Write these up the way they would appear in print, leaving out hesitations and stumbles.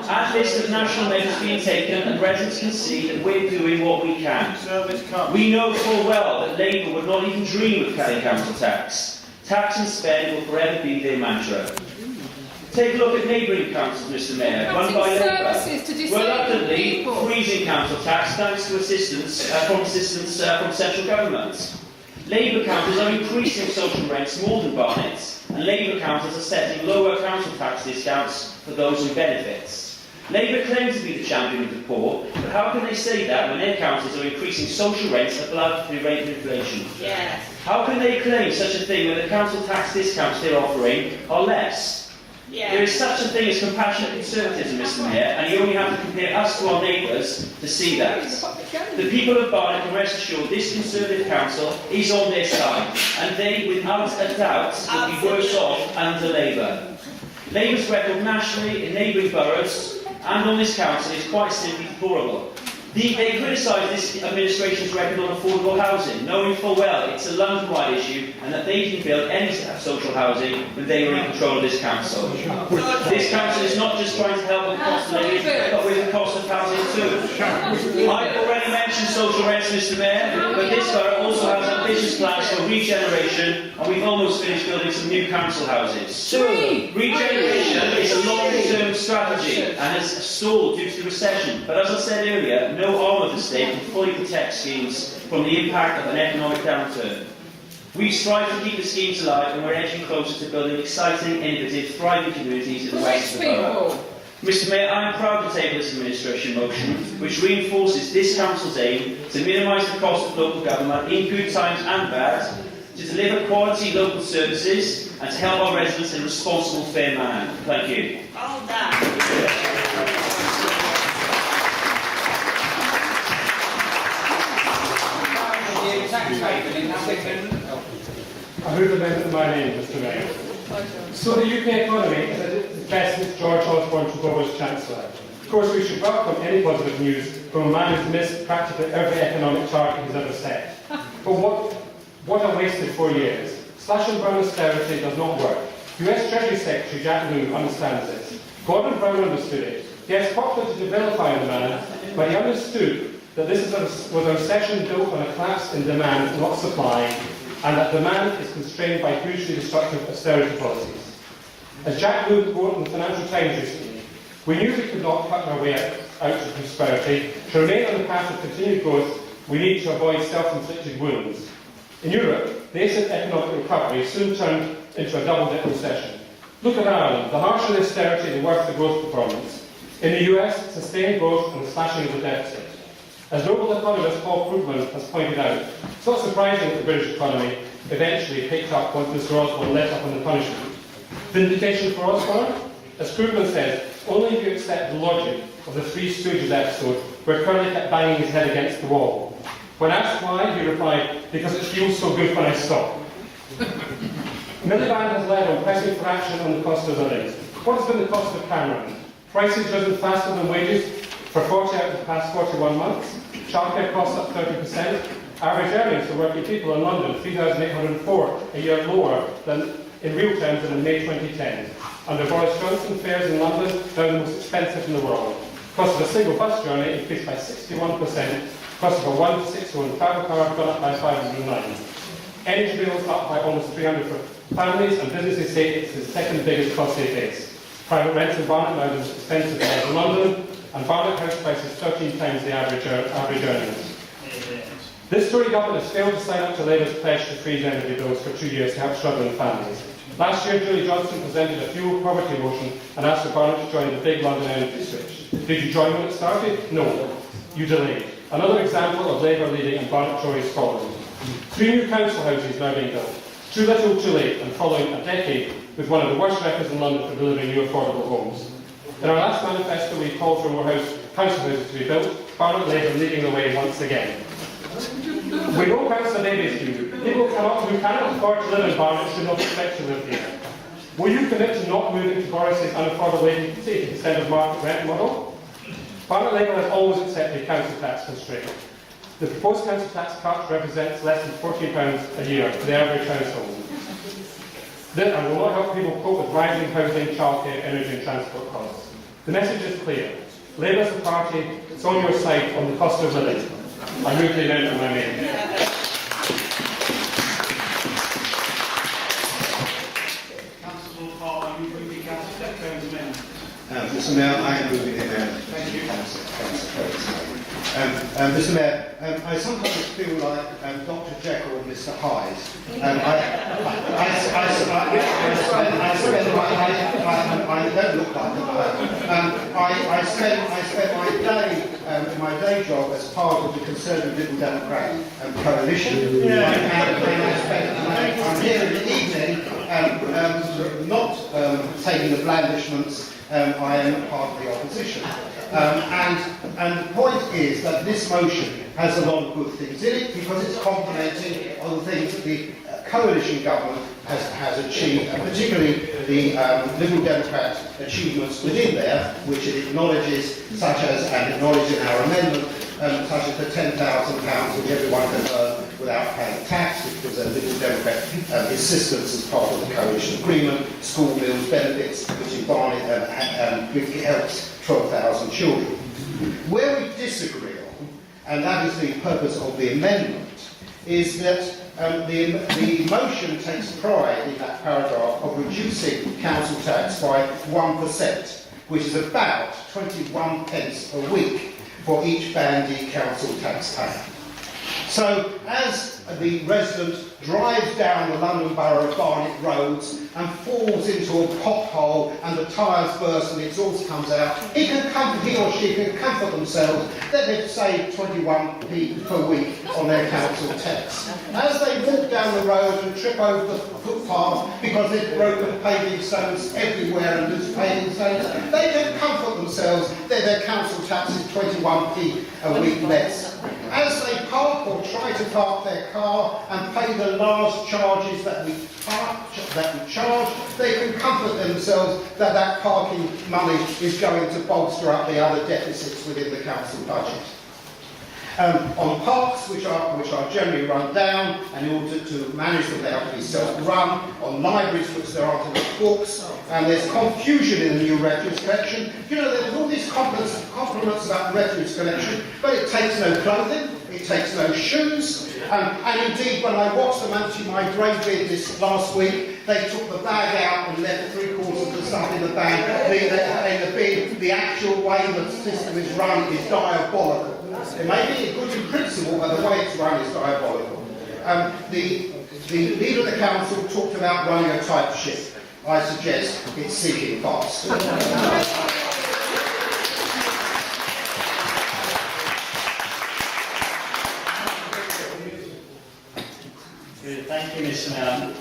As list of national measures being taken, and residents can see that we're doing what we can. We know full well that Labour would not even dream of cutting council tax. Tax and spend will forever be their mantra. Take a look at neighbouring councils, Mr Mayor, run by Labour. Reluctantly freezing council tax thanks to assistance from central government. Labour councils are increasing social rents more than Barnet, and Labour councils are setting lower council tax discounts for those who benefit. Labour claim to be the champion of the poor, but how can they say that when their councils are increasing social rents above the rate of inflation? Yes. How can they claim such a thing when the council tax discounts they're offering are less? Yes. There is such a thing as compassionate conservatism, Mr Mayor, and you only have to compare us to our neighbours to see that. The people of Barnet can rest assured this Conservative Council is on their side, and they, without a doubt, will be worse off under Labour. Labour's record nationally in neighbouring boroughs and on this council is quite simply deplorable. They criticise this administration's record on affordable housing, knowing full well it's a London-wide issue and that they didn't build any social housing when they were in control of this council. This council is not just trying to help with the cost of living, but with the cost of housing too. I've already mentioned social rents, Mr Mayor, but this borough also has ambitious plans for regeneration, and we've almost finished building some new council houses. Regeneration is a long-term strategy and has stalled due to the recession, but as I said earlier, no arm of the state can fully protect schemes from the impact of an economic downturn. We strive to keep the schemes alive, and we're edging closer to building exciting, innovative, thriving communities in the west of the borough. Mr Mayor, I am proud to table this administration motion, which reinforces this council's aim to minimise the cost of local government in good times and bad, to deliver quality local services, and to help our residents in a responsible, fair manner. Thank you. All done. I move the amendment in my name, Mr Mayor. So the UK economy is at its best since George Osborne took over as Chancellor. Of course, we should welcome any positive news from a man who's missed practically every economic target he's ever set. But what a wasted 4 years. Slash and burn austerity does not work. US Treasury Secretary Jack Lew understands this. Gordon Brown understood it. Yes, popular to vilify the man, but he understood that this was a recession built on a collapse in demand, not supply, and that demand is constrained by hugely destructive austerity policies. As Jack Lew wrote in the Financial Times recently, we knew we could not cut our way out of prosperity. To remain on the path of continued growth, we need to avoid self-inflicted wounds. In Europe, the nascent economic recovery soon turned into a double-dip recession. Look at Ireland. The harsher the austerity, the worse the growth performance. In the US, sustained growth and the slashing of the deficit. As Nobel economist Paul Krugman has pointed out, it's not surprising that the British economy eventually picked up once Mr Osborne let up on the punishment. Vindication for Osborne? As Krugman says, only if you accept the logic of the Three Stooges episode where Curly kept banging his head against the wall. When asked why, he replied, because it feels so good when I stop. Miliband has led on pressing for action on the cost of living. What has been the cost of Cameron? Prices risen faster than wages for 40 out of the past 41 months. Childcare costs up 30%. Average earnings for working people in London, 3,804, a year lower than in real terms than in May 2010. Under Boris Johnson, fares in London now the most expensive in the world. Cost of a single bus journey increased by 61%. Cost of a 1 to 6 1 travel car gone up by 509. Energy bills up by almost 300 for families, and businesses say it's the second biggest cost they face. Private rents in Barnet now the most expensive in London, and Barnet house prices 13 times the average earnings. This Tory government has failed to sign up to Labour's pledge to freeze energy bills for 2 years to help struggling families. Last year, Julie Johnson presented a fuel poverty motion and asked for Barnet to join the big London energy switch. Did you join when it started? No. You delayed. Another example of Labour leading in Barnet Tory Scotland. 3 new council houses now being built. Too little, too late, and following a decade with one of the worst records in London for delivering new affordable homes. In our last manifesto, we called for more council houses to be built. Barnet Labour leading the way once again. We know council babies do. People who cannot afford to live in Barnet should not expect to live here. Will you commit to not moving to Boris's unaffordable 80% of market rent model? Barnet Labour has always accepted council tax constraint. The proposed council tax cut represents less than £14 a year for the average household. This will not help people cope with rising housing, childcare, energy and transport costs. The message is clear. Labour as a party is on your side on the cost of living. I move the amendment I made. Mr Mayor, I am moving the amendment. Thank you. Mr Mayor, I sometimes feel like Dr Jekyll and Mr Hyde. I don't look like them. I spent my day job as part of the Conservative Liberal Democrat coalition. I'm here in the evening, not taking the blandishments. I am part of the opposition. And the point is that this motion has a lot of good things in it because it's complementing on the things that the coalition government has achieved, and particularly the Liberal Democrat achievements within there, which it acknowledges, such as, and acknowledged in our amendment, such as the £10,000 which everyone can earn without paying tax, which was a Liberal Democrat assistance as part of the coalition agreement, school meals benefits, which in Barnet helps 12,000 children. Where we disagree on, and that is the purpose of the amendment, is that the motion takes pride in that paragraph of reducing council tax by 1%, which is about 21 pence a week for each bandy council taxpayer. So, as the resident drives down the London Borough of Barnet roads and falls into a pothole and the tyres burst and the exhaust comes out, he or she can comfort themselves that they've saved 21p per week on their council tax. As they walk down the road and trip over the footpath because there's broken paving stones everywhere and loose paving stones, they can comfort themselves that their council tax is 21p a week less. As they park or try to park their car and pay the large charges that we charge, they can comfort themselves that that parking money is going to bolster up the other deficits within the council budget. On parks, which are generally run down, and in order to manage them, they have to be self-run. On libraries, which there aren't enough books, and there's confusion in the new refuse collection. You know, there's all these compliments about the refuse collection, but it takes no clothing, it takes no shoes, and indeed, when I watched them empty my grey bin this last week, they took the bag out and left 3/4 of the stuff in the bag. In the bin, the actual way the system is run is diabolical. It may be good in principle, but the way it's run is diabolical. The leader of the council talked about running a tight ship. I suggest it's sinking fast. Good. Thank you, Mr. Mayor.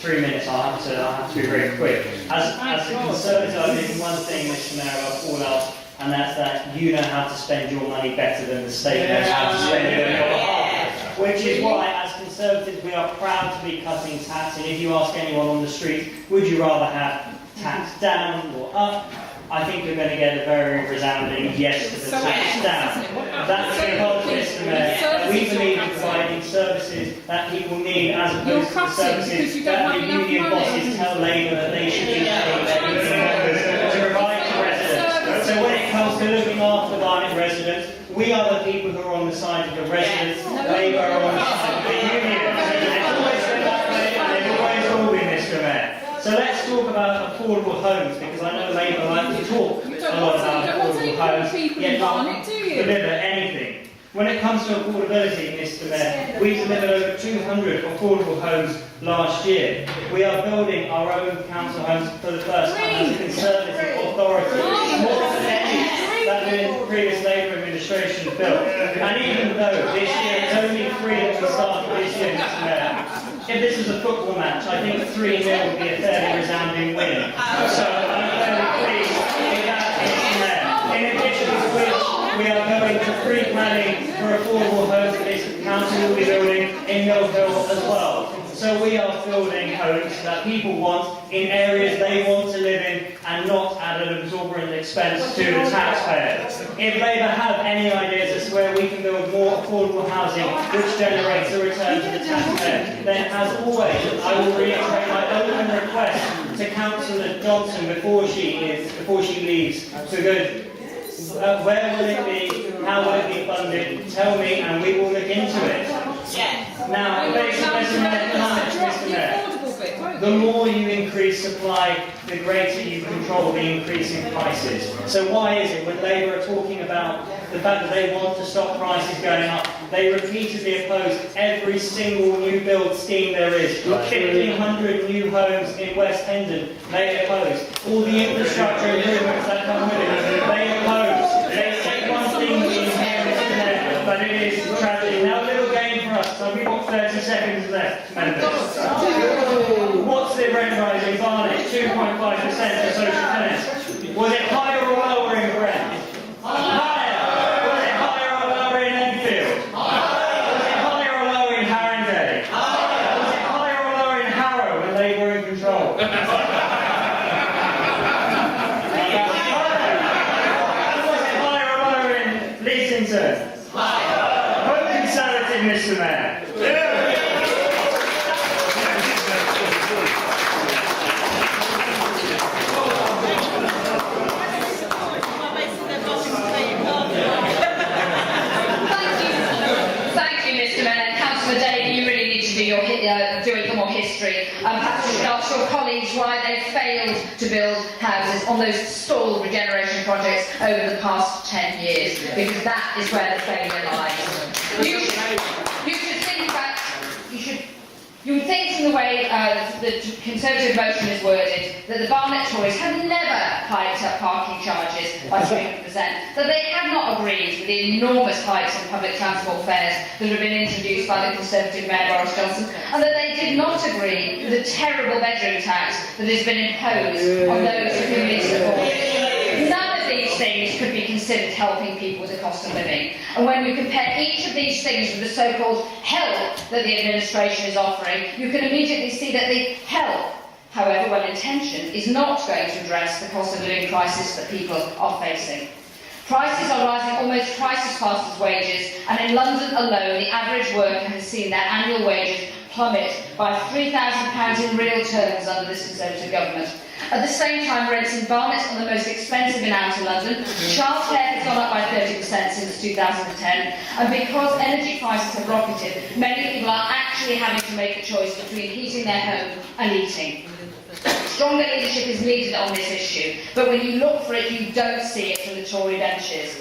3 minutes. I'll have to be very quick. As a Conservative, I think one thing, Mr. Mayor, above all else, and that's that you know how to spend your money better than the state knows how to spend it on your behalf. Which is why, as Conservatives, we are proud to be cutting tax. And if you ask anyone on the street, would you rather have tax down or up? I think you're going to get a very resounding yes to the tax down. That's because, Mr. Mayor, we believe in providing services that people need as opposed to the services that the union bosses tell Labour that they should be paying their union members to provide to residents. So when it comes to looking after Barnet residents, we are the people who are on the side of the residents, Labour are on the side of the union. It's always been that way and it always will be, Mr. Mayor. So let's talk about affordable homes, because I know Labour like to talk a lot about affordable homes, yet not deliver anything. When it comes to affordability, Mr. Mayor, we delivered over 200 affordable homes last year. We are building our own council homes for the first time as a Conservative authority, more than any that the previous Labour administration built. And even though this year it's only 3 that we started this year, Mr. Mayor, if this was a football match, I think 3-0 would be a fairly resounding win. So I'm very pleased with that, Mr. Mayor. In addition to which, we are going to pre-planning for affordable homes that this council will be building in Mill Hill as well. So we are building homes that people want in areas they want to live in and not at an exorbitant expense to the taxpayer. If Labour have any ideas as to where we can build more affordable housing which generates a return to the taxpayer, then as always, I will reiterate my open request to Councillor Johnson before she leaves for good. Where will it be? How will it be funded? Tell me, and we will look into it. Yes. Now, basic economics, Mr. Mayor. The more you increase supply, the greater you control the increase in prices. So why is it when Labour are talking about the fact that they want to stop prices going up, they repeatedly oppose every single new build scheme there is? 1,500 new homes in West Hendon, they oppose. All the infrastructure improvements that come with it, they oppose. They say one thing we hear, Mr. Mayor, but it is tragic. Now, a little game for us. So we've got 30 seconds left, members. What's the rent rise in Barnet? 2.5% for social tenants. Was it higher or lower in Brent? Higher. Was it higher or lower in Enfield? Higher. Was it higher or lower in Haringey? Higher. Was it higher or lower in Harrow when they were in control? Was it higher or lower in Leasington? Vote Conservative, Mr. Mayor. Doing more history. Perhaps you should ask your colleagues why they failed to build houses on those stalled regeneration projects over the past 10 years, because that is where the failure lies. You should think back, you would think from the way the Conservative motion is worded that the Barnet Tories have never hiked up parking charges by 300%, that they have not agreed with the enormous hikes in public transport fares that have been introduced by the Conservative Mayor Boris Johnson, and that they did not agree with the terrible bedroom tax that has been imposed on those who need support. None of these things could be considered helping people with the cost of living. And when we compare each of these things with the so-called help that the administration is offering, you can immediately see that the help, however well-intentioned, is not going to address the cost of living crisis that people are facing. Prices are rising almost twice as fast as wages, and in London alone, the average worker has seen their annual wages plummet by £3,000 in real terms under this Conservative government. At the same time, rents in Barnet are the most expensive in outer London. Childcare has gone up by 30% since 2010, and because energy prices have rocketed, many people are actually having to make a choice between heating their home and eating. Stronger leadership is needed on this issue, but when you look for it, you don't see it from the Tory benches.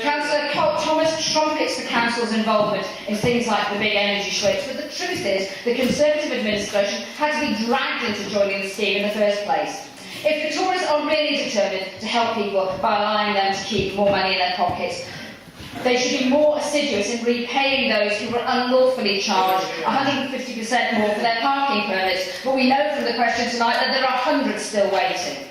Councillor Thomas trumpets the Council's involvement in things like the big energy switch, but the truth is the Conservative administration had to be dragged into joining the scheme in the first place. If the Tories are really determined to help people by allowing them to keep more money in their pockets, they should be more assiduous in repaying those who were unlawfully charged 150% more for their parking permits, but we know from the question tonight that there are hundreds still waiting.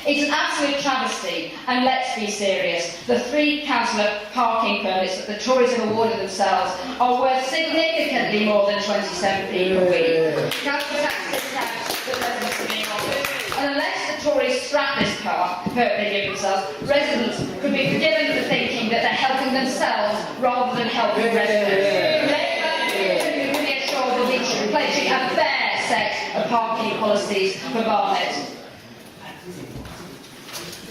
It's an absolute travesty, and let's be serious. The 3 councillor parking permits that the Tories have awarded themselves are worth significantly more than 27p per week. Council tax discounts that residents are being offered. And unless the Tories scrap this permit they give themselves, residents could be forgiven for thinking that they're helping themselves rather than helping residents. Labour can be reassured that we should be pledging a fair set of parking policies for Barnet.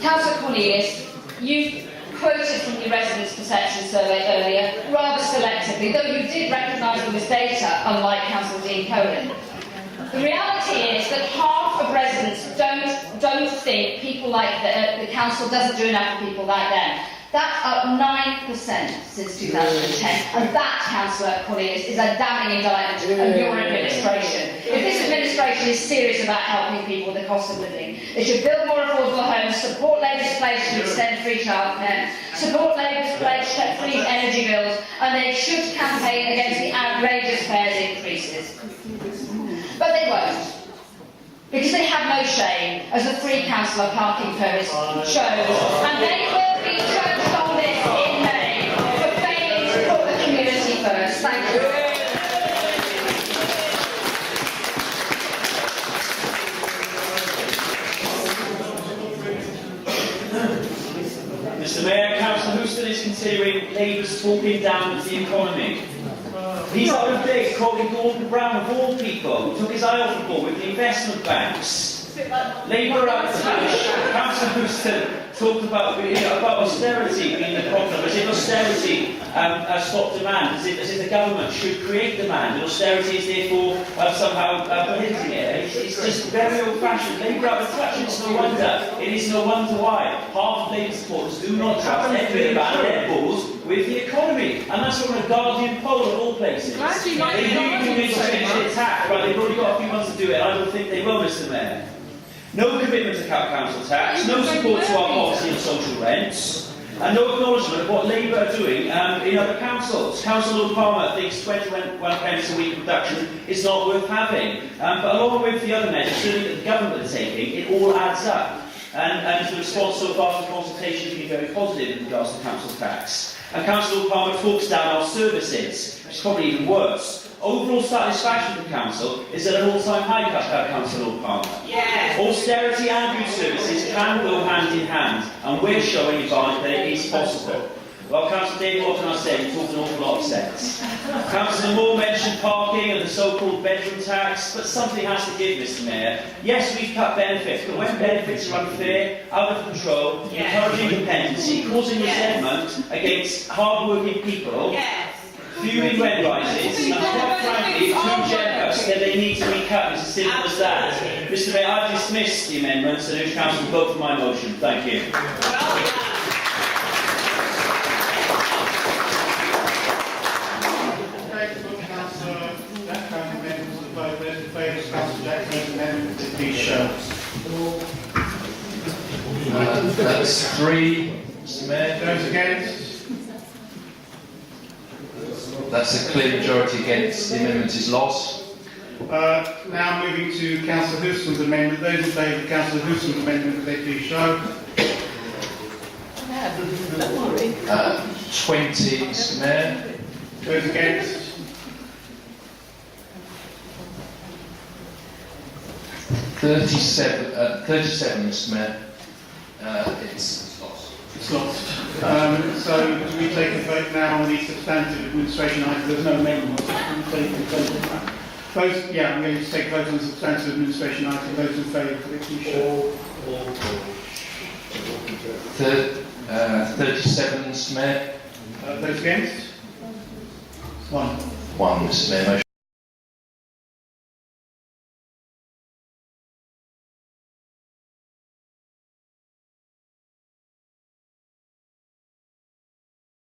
Councillor Cornelius, you quoted from the residents' perception survey earlier, rather selectively, though you did recognise there was data, unlike Councillor Dean Cohen. The reality is that half of residents don't think people like the council doesn't do enough for people like them. That's up 9% since 2010, and that, Councillor Cornelius, is a damning indictment of your administration. If this administration is serious about helping people with the cost of living, they should build more affordable homes, support Labour's pledge to extend free childcare, support Labour's pledge to freeze energy bills, and they should campaign against the outrageous fares increases. But they won't, because they have no shame, as the 3 councillor parking permits shows, and they will be judged on this in May for failing to put the community first. Thank you. Mr Mayor, Councillor Houston is considering Labour's talking down of the economy. He's out of date, calling Gordon Brown of all people, who took his eye off the ball with the investment banks. Labour out of touch. Councillor Houston talked about austerity being the problem, as if austerity has stopped demand, as if the government should create demand, and austerity is therefore somehow prohibiting it. It's just very old-fashioned. Labour out of touch. It's no wonder. It is no wonder why half of Labour supporters do not trust any ban their balls with the economy, and that's from a Guardian poll of all places. They really do need to change the attack, but they've already got a few months to do it. I don't think they will, Mr. Mayor. No commitment to cut council tax, no support to our policy on social rents, and no acknowledgement of what Labour are doing in other councils. Councillor Lord Palmer thinks 21 pence a week reduction is not worth having, but along with the other measures certainly that the government is taking, it all adds up. And the response so far from consultation has been very positive in regards to council tax. And Councillor Lord Palmer talks down our services, which is probably even worse. Overall satisfaction for council is at an all-time high, Councillor Lord Palmer. Yes. Austerity and good services can go hand in hand, and we're showing in Barnet that it is possible. Well, Councillor David Watson, I said, he talked an awful lot of sense. Councillor Moore mentioned parking and the so-called bedroom tax, but something has to give, Mr. Mayor. Yes, we've cut benefits, but when benefits are unfair, out of control, encouraging dependency, causing resentment against hard-working people, fueling rent rises, and quite frankly, too generous, then they need to be cut. It's as simple as that. Mr. Mayor, I've dismissed the amendments and urge Council to vote for my motion. Thank you. That's 3, Mr. Mayor. Those against? That's a clear majority against. The amendment is lost. Now moving to Councillor Houston's amendment. Those in favour of Councillor Houston's amendment, would they please show? 20, Mr. Mayor. Those against? 37, Mr. Mayor. It's lost. It's lost. So do we take a vote now on the substantive administration item? There's no amendment. Those, I'm going to take a vote on the substantive administration item. Those in favour, please show. 37, Mr. Mayor. Those against? 1. 1, Mr. Mayor. Motion